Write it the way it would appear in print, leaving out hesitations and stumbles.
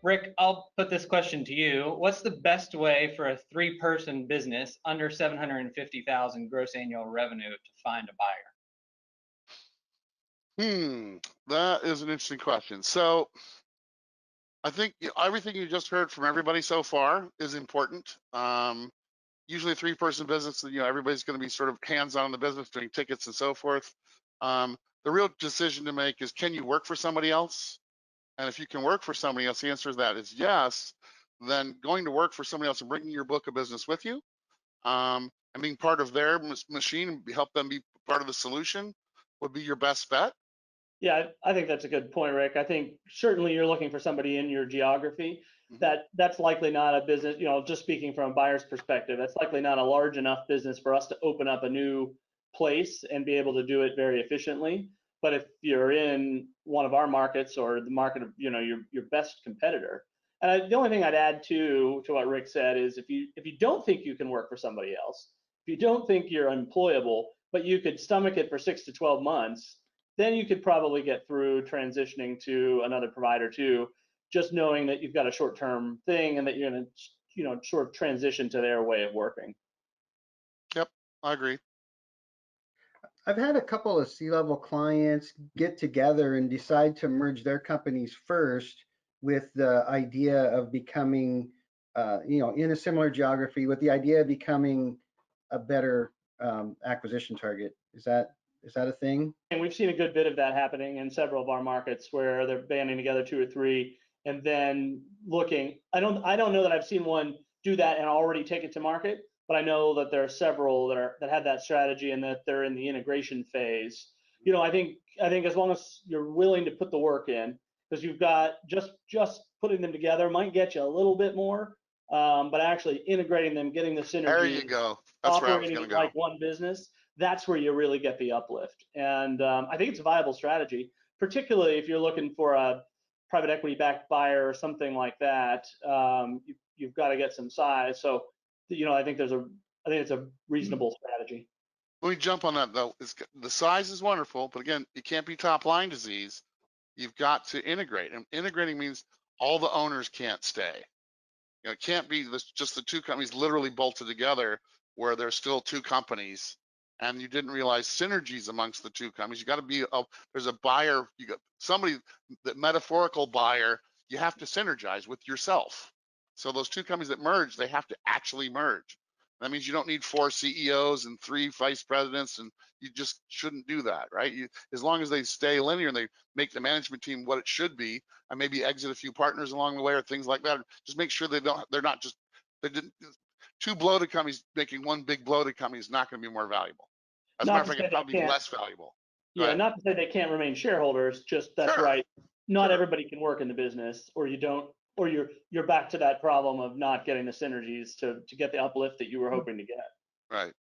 Rick, I'll put this question to you. What's the best way for a 3-person business under 750,000 gross annual revenue to find a buyer? That is an interesting question. So I think everything you just heard from everybody so far is important. Usually a 3-person business, everybody's going to be sort of hands-on in the business, doing tickets and so forth. The real decision to make is, can you work for somebody else? And if you can work for somebody else, the answer to that is yes. Then going to work for somebody else and bringing your book of business with you, and being part of their machine and help them be part of the solution would be your best bet. Yeah, I think that's a good point, Rick. I think certainly you're looking for somebody in your geography. That's likely not a business, just speaking from a buyer's perspective, that's likely not a large enough business for us to open up a new place and be able to do it very efficiently. But if you're in one of our markets or the market of your best competitor, and the only thing I'd add to what Rick said is if you don't think you can work for somebody else, if you don't think you're employable, but you could stomach it for 6 to 12 months, then you could probably get through transitioning to another provider too, just knowing that you've got a short-term thing and that you're going to, sort of transition to their way of working. Yep, I agree. I've had a couple of C-level clients get together and decide to merge their companies first with the idea of becoming, in a similar geography, with the idea of becoming a better acquisition target. Is that a thing? And we've seen a good bit of that happening in several of our markets where they're banding together 2 or 3 and then looking. I don't know that I've seen one do that and already take it to market, but I know that there are several that have that strategy and that they're in the integration phase. I think as long as you're willing to put the work in, because you've got just putting them together might get you a little bit more, but actually integrating them, getting the synergy. There you go. That's where I was going to go. Like one business. That's where you really get the uplift. And I think it's a viable strategy, particularly if you're looking for a private equity backed buyer or something like that. You've got to get some size. So, I think it's a reasonable strategy. Let me jump on that though. The size is wonderful, but again, it can't be top line disease. You've got to integrate, and integrating means all the owners can't stay. It can't be just the 2 companies literally bolted together where there's still 2 companies. And you didn't realize synergies amongst the 2 companies. You got to be there's a buyer, you got somebody, the metaphorical buyer, you have to synergize with yourself. So those 2 companies that merge, they have to actually merge. That means you don't need 4 CEOs and 3 vice presidents, and you just shouldn't do that, right? As long as they stay linear and they make the management team what it should be, and maybe exit a few partners along the way or things like that. Just make sure they're not just 2 bloated companies making 1 big bloated company is not going to be more valuable. As a matter of fact, it's probably less valuable. Yeah, not to say they can't remain shareholders, just that's Sure. right. Not everybody can work in the business, or you don't, or you're back to that problem of not getting the synergies to get the uplift that you were hoping to get. Right.